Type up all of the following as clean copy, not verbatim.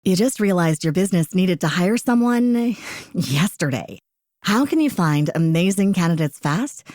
You just realized your business needed to hire someone yesterday. How can you find amazing candidates fast?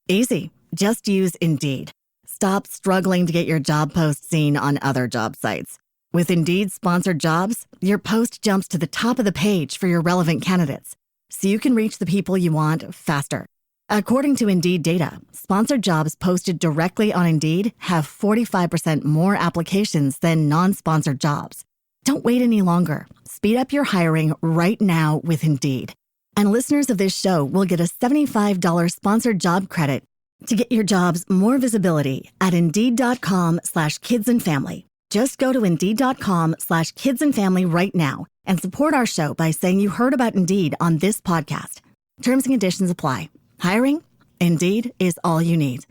Easy. Just use Indeed. Stop struggling to get your job post seen on other job sites. With Indeed sponsored jobs, your post jumps to the top of the page for your relevant candidates, so you can reach the people you want faster. According to Indeed data, sponsored jobs posted directly on Indeed have 45% more applications than non-sponsored jobs. Don't wait any longer. Speed up your hiring right now with Indeed. And listeners of this show will get a $75 sponsored job credit to get your jobs more visibility at Indeed.com/kidsandfamily. Just go to Indeed.com/kidsandfamily right now and support our show by saying you heard about Indeed on this podcast. Terms and conditions apply. Hiring? Indeed is all you need.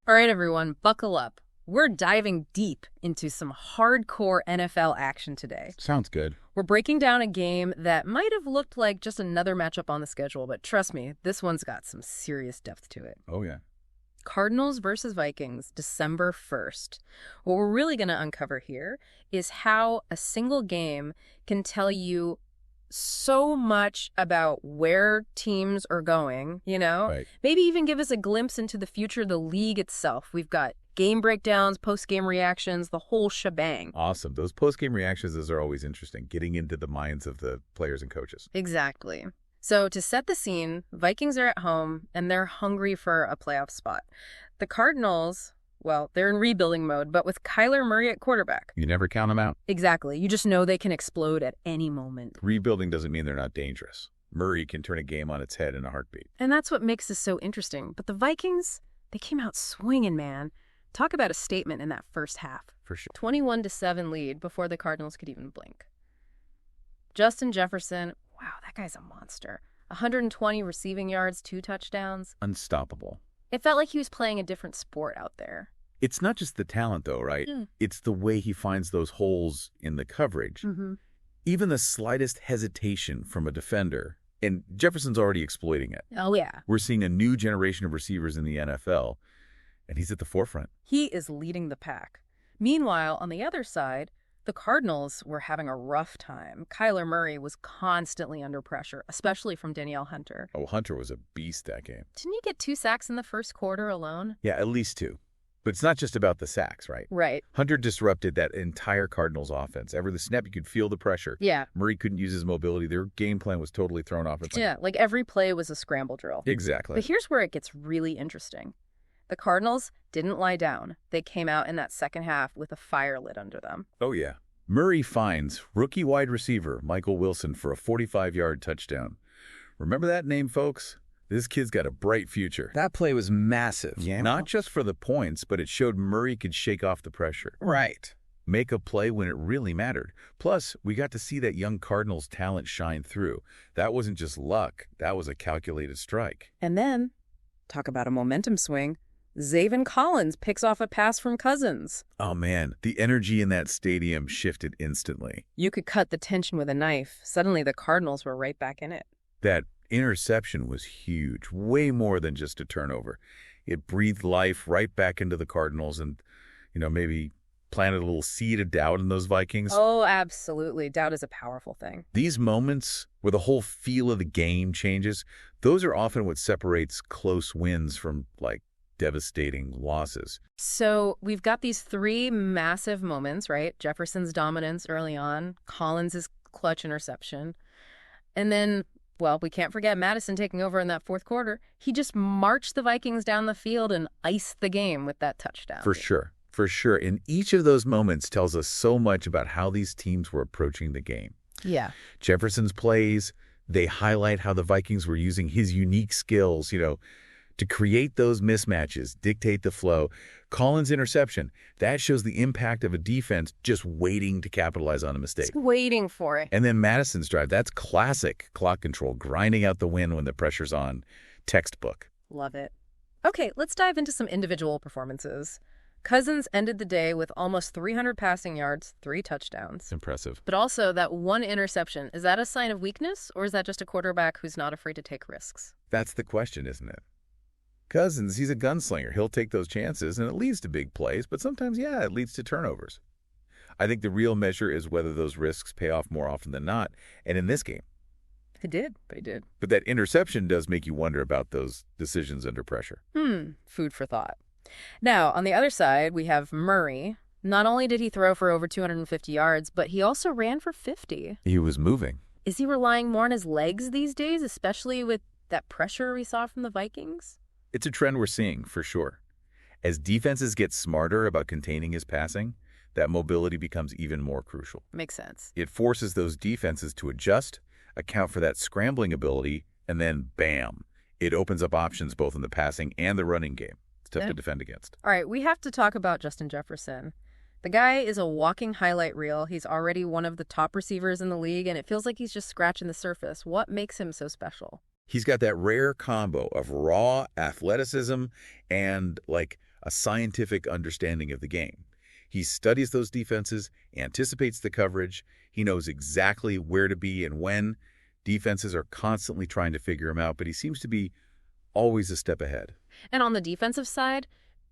All right, everyone, buckle up. We're diving deep into some hardcore NFL action today. Sounds good. We're breaking down a game that might have looked like just another matchup on the schedule, but trust me, this one's got some serious depth to it. Oh, yeah. Cardinals versus Vikings, December 1st. What we're really going to uncover here is how a single game can tell you so much about where teams are going, you know? Right. Maybe even give us a glimpse into the future of the league itself. We've got game breakdowns, post-game reactions, the whole shebang. Awesome. Those post-game reactions, those are always interesting, getting into the minds of the players and coaches. Exactly. So to set the scene, Vikings are at home, and they're hungry for a playoff spot. The Cardinals, well, they're in rebuilding mode, but with Kyler Murray at quarterback. You never count them out. Exactly. You just know they can explode at any moment. Rebuilding doesn't mean they're not dangerous. Murray can turn a game on its head in a heartbeat. And that's what makes this so interesting. But the Vikings, they came out swinging, man. Talk about a statement in that first half. For sure. 21-7 lead before the Cardinals could even blink. Justin Jefferson, wow, that guy's a monster. 120 receiving yards, 2 touchdowns. Unstoppable. It felt like he was playing a different sport out there. It's not just the talent, though, right? It's the way he finds those holes in the coverage. Even the slightest hesitation from a defender, and Jefferson's already exploiting it. Oh, yeah. We're seeing a new generation of receivers in the NFL, and he's at the forefront. He is leading the pack. Meanwhile, on the other side, the Cardinals were having a rough time. Kyler Murray was constantly under pressure, especially from Danielle Hunter. Oh, Hunter was a beast that game. Didn't he get 2 sacks in the first quarter alone? Yeah, at least 2. But it's not just about the sacks, right? Right. Hunter disrupted that entire Cardinals offense. Every snap, you could feel the pressure. Yeah. Murray couldn't use his mobility. Their game plan was totally thrown off. Yeah, like every play was a scramble drill. Exactly. But here's where it gets really interesting. The Cardinals didn't lie down. They came out in that second half with a fire lit under them. Oh, yeah. Murray finds rookie wide receiver Michael Wilson for a 45-yard touchdown. Remember that name, folks? This kid's got a bright future. That play was massive. Yeah. Not just for the points, but it showed Murray could shake off the pressure. Right. Make a play when it really mattered. Plus, we got to see that young Cardinals talent shine through. That wasn't just luck. That was a calculated strike. And then, talk about a momentum swing, Zaven Collins picks off a pass from Cousins. Oh, man. The energy in that stadium shifted instantly. You could cut the tension with a knife. Suddenly, the Cardinals were right back in it. That interception was huge, way more than just a turnover. It breathed life right back into the Cardinals and, maybe planted a little seed of doubt in those Vikings. Oh, absolutely. Doubt is a powerful thing. These moments where the whole feel of the game changes, those are often what separates close wins from, devastating losses. So we've got these 3 massive moments, right? Jefferson's dominance early on, Collins' clutch interception, and then, well, we can't forget Madison taking over in that fourth quarter. He just marched the Vikings down the field and iced the game with that touchdown. For sure. For sure. And each of those moments tells us so much about how these teams were approaching the game. Yeah. Jefferson's plays, they highlight how the Vikings were using his unique skills, to create those mismatches, dictate the flow. Collins' interception, that shows the impact of a defense just waiting to capitalize on a mistake. Just waiting for it. And then Madison's drive, that's classic clock control, grinding out the win when the pressure's on. Textbook. Love it. Okay, let's dive into some individual performances. Cousins ended the day with almost 300 passing yards, 3 touchdowns. It's impressive. But also that 1 interception, is that a sign of weakness, or is that just a quarterback who's not afraid to take risks? That's the question, isn't it? Cousins, he's a gunslinger. He'll take those chances, and it leads to big plays, but sometimes, it leads to turnovers. I think the real measure is whether those risks pay off more often than not. And in this game, They did. They did. but that interception does make you wonder about those decisions under pressure. Food for thought. Now, on the other side, we have Murray. Not only did he throw for over 250 yards, but he also ran for 50. He was moving. Is he relying more on his legs these days, especially with that pressure we saw from the Vikings? It's a trend we're seeing, for sure. As defenses get smarter about containing his passing, that mobility becomes even more crucial. Makes sense. It forces those defenses to adjust, account for that scrambling ability, and then bam, it opens up options both in the passing and the running game. It's tough to defend against. All right, we have to talk about Justin Jefferson. The guy is a walking highlight reel. He's already one of the top receivers in the league, and it feels like he's just scratching the surface. What makes him so special? He's got that rare combo of raw athleticism and like a scientific understanding of the game. He studies those defenses, anticipates the coverage. He knows exactly where to be and when. Defenses are constantly trying to figure him out, but he seems to be always a step ahead. And on the defensive side,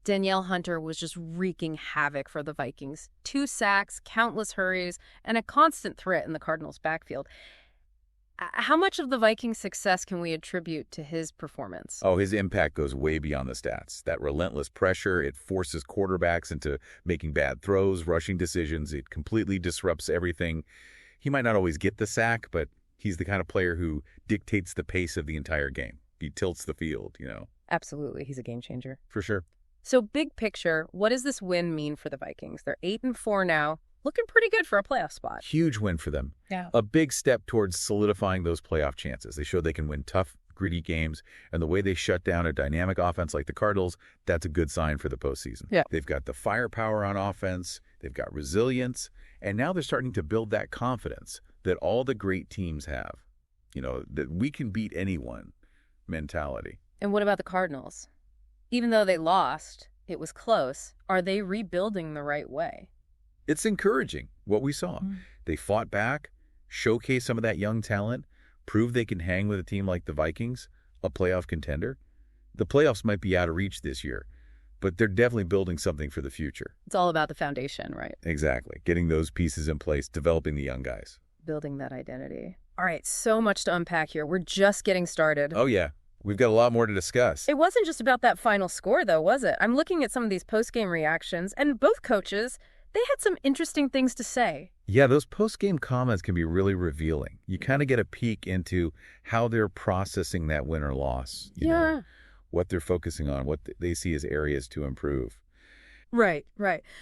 Danielle Hunter was just wreaking havoc for the Vikings. 2 sacks, countless hurries, and a constant threat in the Cardinals' backfield. How much of the Vikings' success can we attribute to his performance? Oh, his impact goes way beyond the stats. That relentless pressure, it forces quarterbacks into making bad throws, rushing decisions. It completely disrupts everything. He might not always get the sack, but he's the kind of player who dictates the pace of the entire game. He tilts the field, Absolutely. He's a game changer. For sure. So big picture, what does this win mean for the Vikings? They're 8-4 now, looking pretty good for a playoff spot. Huge win for them. Yeah. A big step towards solidifying those playoff chances. They showed they can win tough, gritty games, and the way they shut down a dynamic offense like the Cardinals, that's a good sign for the postseason. Yeah. They've got the firepower on offense, they've got resilience, and now they're starting to build that confidence that all the great teams have. That we can beat anyone mentality. And what about the Cardinals? Even though they lost, it was close. Are they rebuilding the right way? It's encouraging what we saw. They fought back, showcased some of that young talent, proved they can hang with a team like the Vikings, a playoff contender. The playoffs might be out of reach this year, but they're definitely building something for the future. It's all about the foundation, right? Exactly. Getting those pieces in place, developing the young guys. Building that identity. All right, so much to unpack here. We're just getting started. Oh, yeah. We've got a lot more to discuss. It wasn't just about that final score, though, was it? I'm looking at some of these post-game reactions, and both coaches, they had some interesting things to say. Yeah, those post-game comments can be really revealing. You kind of get a peek into how they're processing that win or loss. You know, what they're focusing on, what they see as areas to improve. Right.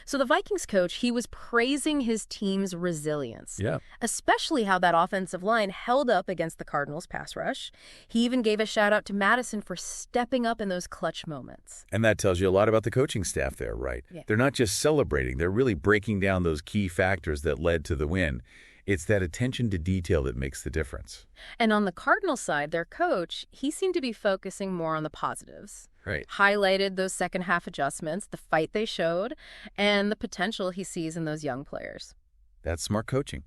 So the Vikings coach, he was praising his team's resilience. Yeah. Especially how that offensive line held up against the Cardinals' pass rush. He even gave a shout out to Madison for stepping up in those clutch moments. And that tells you a lot about the coaching staff there, right? Yeah. They're not just celebrating, they're really breaking down those key factors that led to the win. It's that attention to detail that makes the difference. And on the Cardinals side, their coach, he seemed to be focusing more on the positives. Right. Highlighted those second half adjustments, the fight they showed, and the potential he sees in those young players. That's smart coaching.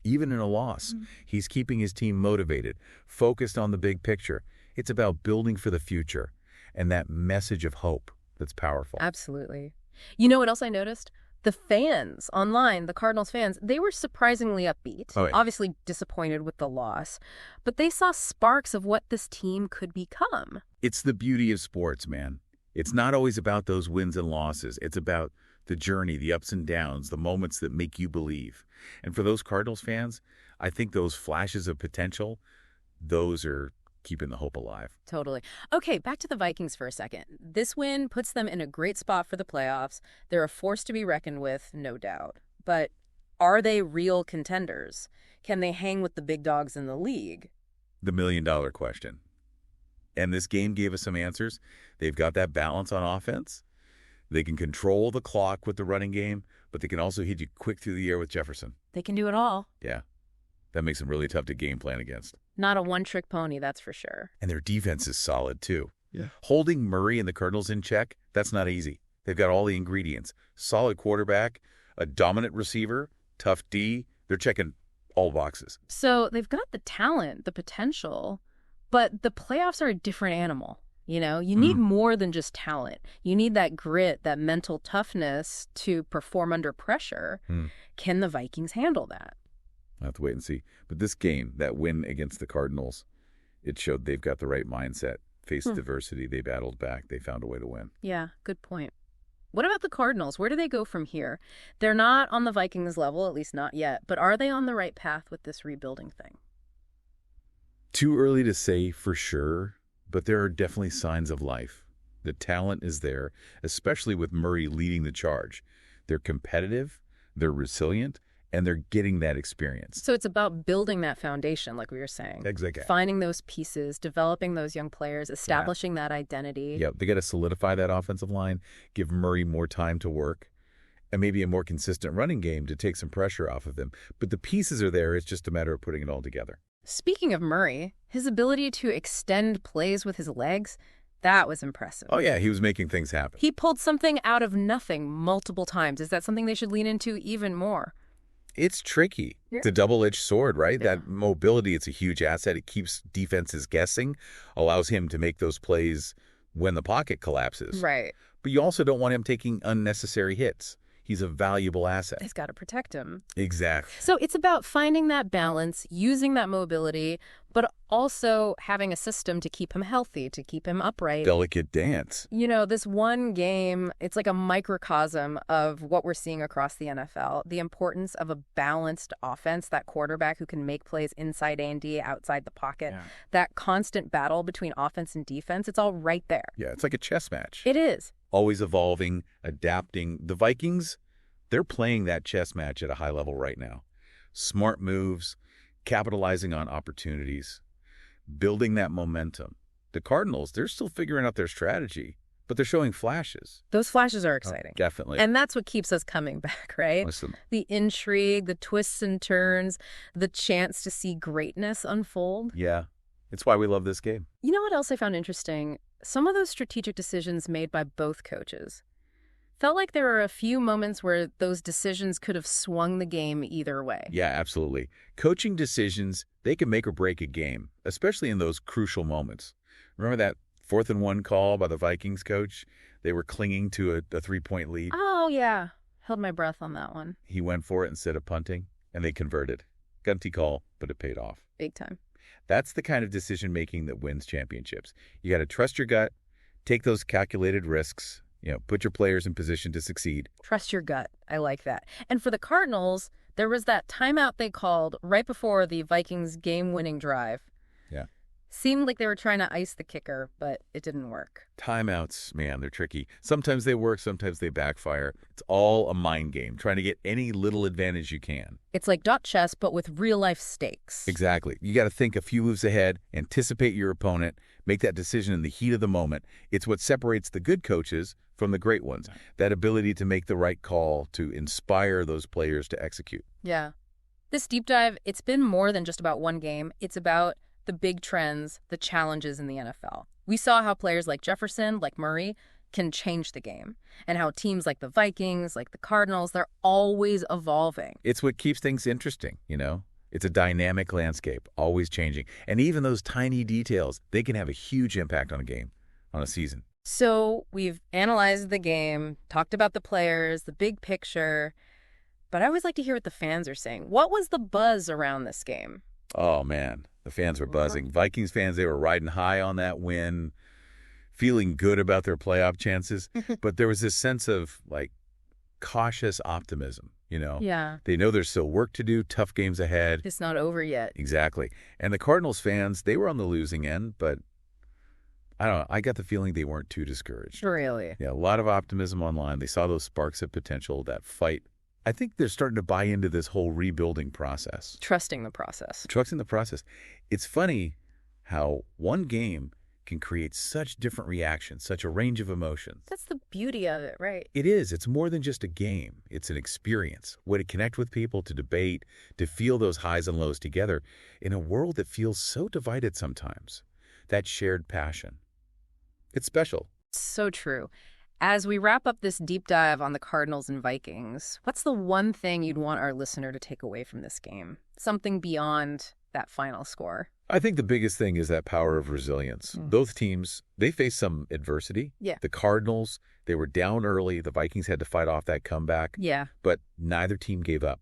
Even in a loss, he's keeping his team motivated, focused on the big picture. It's about building for the future and that message of hope that's powerful. Absolutely. You know what else I noticed? The fans online, the Cardinals fans, they were surprisingly upbeat, obviously disappointed with the loss, but they saw sparks of what this team could become. It's the beauty of sports, man. It's not always about those wins and losses. It's about the journey, the ups and downs, the moments that make you believe. And for those Cardinals fans, I think those flashes of potential, those are keeping the hope alive. Totally. Okay, back to the Vikings for a second. This win puts them in a great spot for the playoffs. They're a force to be reckoned with, no doubt. But are they real contenders? Can they hang with the big dogs in the league? The million-dollar question. And this game gave us some answers. They've got that balance on offense. They can control the clock with the running game, but they can also hit you quick through the air with Jefferson. They can do it all. Yeah. That makes them really tough to game plan against. Not a one-trick pony, that's for sure. And their defense is solid, too. Yeah. Holding Murray and the Cardinals in check, that's not easy. They've got all the ingredients. Solid quarterback, a dominant receiver, tough D. They're checking all boxes. So they've got the talent, the potential, but the playoffs are a different animal. You know, you need more than just talent. You need that grit, that mental toughness to perform under pressure. Can the Vikings handle that? I'll have to wait and see. But this game, that win against the Cardinals, it showed they've got the right mindset. Faced adversity, they battled back, they found a way to win. Yeah, good point. What about the Cardinals? Where do they go from here? They're not on the Vikings level, at least not yet, but are they on the right path with this rebuilding thing? Too early to say for sure, but there are definitely signs of life. The talent is there, especially with Murray leading the charge. They're competitive, they're resilient, and they're getting that experience. So it's about building that foundation, like we were saying. Exactly. Finding those pieces, developing those young players, establishing that identity. Yeah, they got to solidify that offensive line, give Murray more time to work, and maybe a more consistent running game to take some pressure off of him. But the pieces are there. It's just a matter of putting it all together. Speaking of Murray, his ability to extend plays with his legs, that was impressive. Oh, yeah, he was making things happen. He pulled something out of nothing multiple times. Is that something they should lean into even more? It's tricky. Yeah. It's a double-edged sword, right? Yeah. That mobility, it's a huge asset. It keeps defenses guessing, allows him to make those plays when the pocket collapses. Right. But you also don't want him taking unnecessary hits. He's a valuable asset. He's got to protect him. Exactly. So it's about finding that balance, using that mobility, but also having a system to keep him healthy, to keep him upright. Delicate dance. You know, this one game, it's like a microcosm of what we're seeing across the NFL. The importance of a balanced offense, that quarterback who can make plays inside A&D, outside the pocket, that constant battle between offense and defense, it's all right there. Yeah, it's like a chess match. It is. Always evolving, adapting. The Vikings, they're playing that chess match at a high level right now. Smart moves, capitalizing on opportunities, building that momentum. The Cardinals, they're still figuring out their strategy, but they're showing flashes. Those flashes are exciting. Oh, definitely. And that's what keeps us coming back, right? Listen. The intrigue, the twists and turns, the chance to see greatness unfold. Yeah, it's why we love this game. You know what else I found interesting? Some of those strategic decisions made by both coaches. Felt like there were a few moments where those decisions could have swung the game either way. Yeah, absolutely. Coaching decisions, they can make or break a game, especially in those crucial moments. Remember that 4th and 1 call by the Vikings coach? They were clinging to a 3-point lead. Oh, yeah. Held my breath on that one. He went for it instead of punting, and they converted. Gunty call, but it paid off. Big time. That's the kind of decision-making that wins championships. You got to trust your gut, take those calculated risks, put your players in position to succeed. Trust your gut. I like that. And for the Cardinals, there was that timeout they called right before the Vikings game-winning drive. Yeah. Seemed like they were trying to ice the kicker, but it didn't work. Timeouts, man, they're tricky. Sometimes they work, sometimes they backfire. It's all a mind game, trying to get any little advantage you can. It's like dot chess, but with real-life stakes. Exactly. You got to think a few moves ahead, anticipate your opponent, make that decision in the heat of the moment. It's what separates the good coaches from the great ones. That ability to make the right call, to inspire those players to execute. Yeah. This deep dive, it's been more than just about one game. It's about the big trends, the challenges in the NFL. We saw how players like Jefferson, like Murray, can change the game, and how teams like the Vikings, like the Cardinals, they're always evolving. It's what keeps things interesting, It's a dynamic landscape, always changing. And even those tiny details, they can have a huge impact on a game, on a season. So we've analyzed the game, talked about the players, the big picture, but I always like to hear what the fans are saying. What was the buzz around this game? Oh, man, the fans were buzzing. Vikings fans, they were riding high on that win, feeling good about their playoff chances. But there was this sense of, cautious optimism, Yeah. They know there's still work to do, tough games ahead. It's not over yet. Exactly. And the Cardinals fans, they were on the losing end, but I don't know. I got the feeling they weren't too discouraged. Really? Yeah, a lot of optimism online. They saw those sparks of potential, that fight. I think they're starting to buy into this whole rebuilding process. Trusting the process. Trusting the process. It's funny how one game can create such different reactions, such a range of emotions. That's the beauty of it, right? It is. It's more than just a game. It's an experience. Way to connect with people, to debate, to feel those highs and lows together in a world that feels so divided sometimes. That shared passion. It's special. So true. As we wrap up this deep dive on the Cardinals and Vikings, what's the one thing you'd want our listener to take away from this game? Something beyond that final score. I think the biggest thing is that power of resilience. Both teams, they faced some adversity. Yeah. The Cardinals, they were down early. The Vikings had to fight off that comeback. Yeah. But neither team gave up.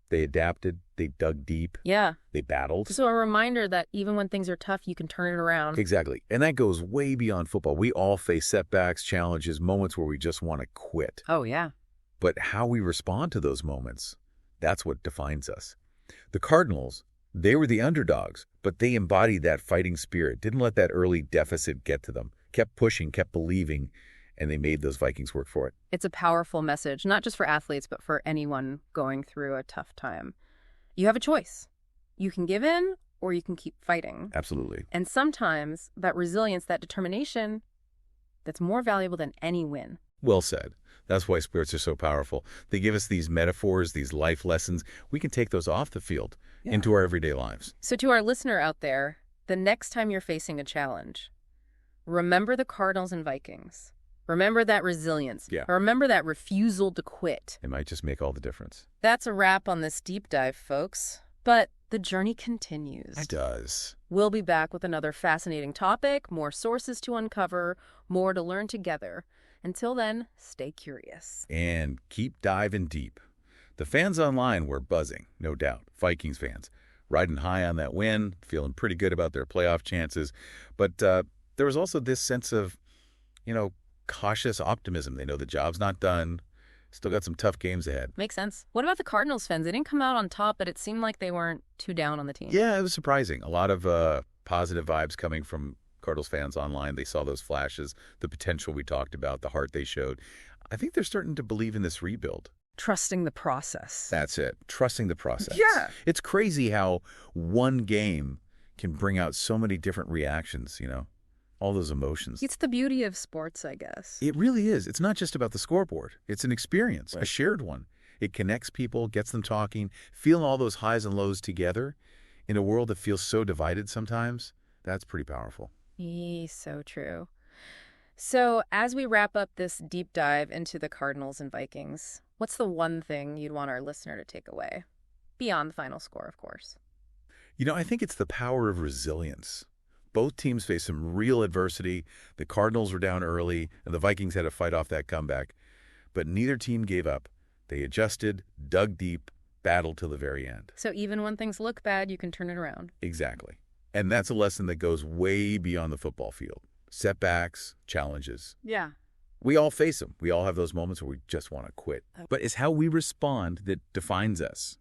They adapted. They dug deep. Yeah. They battled. So a reminder that even when things are tough, you can turn it around. Exactly. And that goes way beyond football. We all face setbacks, challenges, moments where we just want to quit. Oh, yeah. But how we respond to those moments, that's what defines us. The Cardinals, they were the underdogs, but they embodied that fighting spirit, didn't let that early deficit get to them, kept pushing, kept believing, and they made those Vikings work for it. It's a powerful message, not just for athletes, but for anyone going through a tough time. You have a choice. You can give in or you can keep fighting. Absolutely. And sometimes that resilience, that determination, that's more valuable than any win. Well said. That's why sports are so powerful. They give us these metaphors, these life lessons. We can take those off the field into our everyday lives. So to our listener out there, the next time you're facing a challenge, remember the Cardinals and Vikings. Remember that resilience. Yeah. Remember that refusal to quit. It might just make all the difference. That's a wrap on this deep dive, folks. But the journey continues. It does. We'll be back with another fascinating topic, more sources to uncover, more to learn together. Until then, stay curious. And keep diving deep. The fans online were buzzing, no doubt. Vikings fans, riding high on that win, feeling pretty good about their playoff chances. But there was also this sense of, cautious optimism. They know the job's not done. Still got some tough games ahead. Makes sense. What about the Cardinals fans? They didn't come out on top, but it seemed like they weren't too down on the team. Yeah, it was surprising. A lot of positive vibes coming from Cardinals fans online. They saw those flashes, the potential we talked about, the heart they showed. I think they're starting to believe in this rebuild. Trusting the process. That's it. Trusting the process. Yeah. It's crazy how one game can bring out so many different reactions, all those emotions. It's the beauty of sports, I guess. It really is. It's not just about the scoreboard. It's an experience, a shared one. It connects people, gets them talking, feeling all those highs and lows together in a world that feels so divided sometimes. That's pretty powerful. So true. So as we wrap up this deep dive into the Cardinals and Vikings, what's the one thing you'd want our listener to take away? Beyond the final score, of course. I think it's the power of resilience. Both teams faced some real adversity. The Cardinals were down early, and the Vikings had to fight off that comeback. But neither team gave up. They adjusted, dug deep, battled till the very end. So even when things look bad, you can turn it around. Exactly. And that's a lesson that goes way beyond the football field. Setbacks, challenges. Yeah. We all face them. We all have those moments where we just want to quit. But it's how we respond that defines us.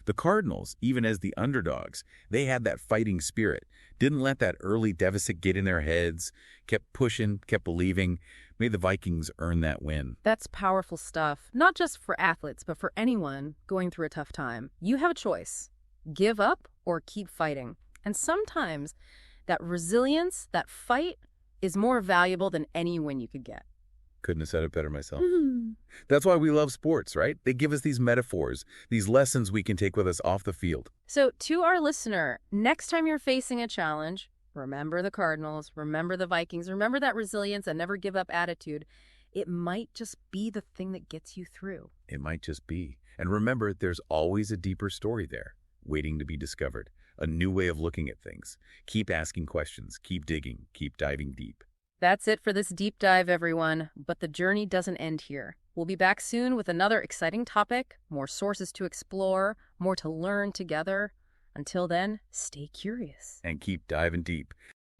The Cardinals, even as the underdogs, they had that fighting spirit, didn't let that early deficit get in their heads, kept pushing, kept believing, made the Vikings earn that win. That's powerful stuff, not just for athletes, but for anyone going through a tough time. You have a choice. Give up or keep fighting. And sometimes that resilience, that fight, is more valuable than any win you could get. Couldn't have said it better myself. That's why we love sports, right? They give us these metaphors, these lessons we can take with us off the field. So to our listener, next time you're facing a challenge, remember the Cardinals, remember the Vikings, remember that resilience and never give up attitude. It might just be the thing that gets you through. It might just be. And remember, there's always a deeper story there, waiting to be discovered. A new way of looking at things. Keep asking questions, keep digging, keep diving deep. That's it for this deep dive, everyone. But the journey doesn't end here. We'll be back soon with another exciting topic, more sources to explore, more to learn together. Until then, stay curious. And keep diving deep.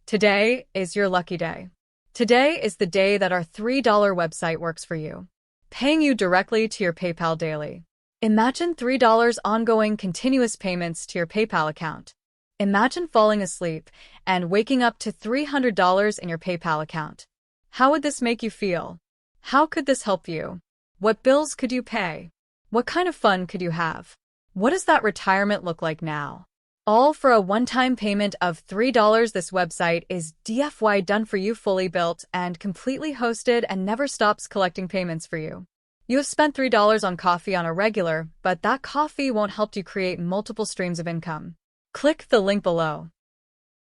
Today is your lucky day. Today is the day that our $3 website works for you, paying you directly to your PayPal daily. Imagine $3 ongoing continuous payments to your PayPal account. Imagine falling asleep and waking up to $300 in your PayPal account. How would this make you feel? How could this help you? What bills could you pay? What kind of fun could you have? What does that retirement look like now? All for a one-time payment of $3. This website is DFY done for you, fully built and completely hosted, and never stops collecting payments for you. You have spent $3 on coffee on a regular, but that coffee won't help you create multiple streams of income. Click the link below.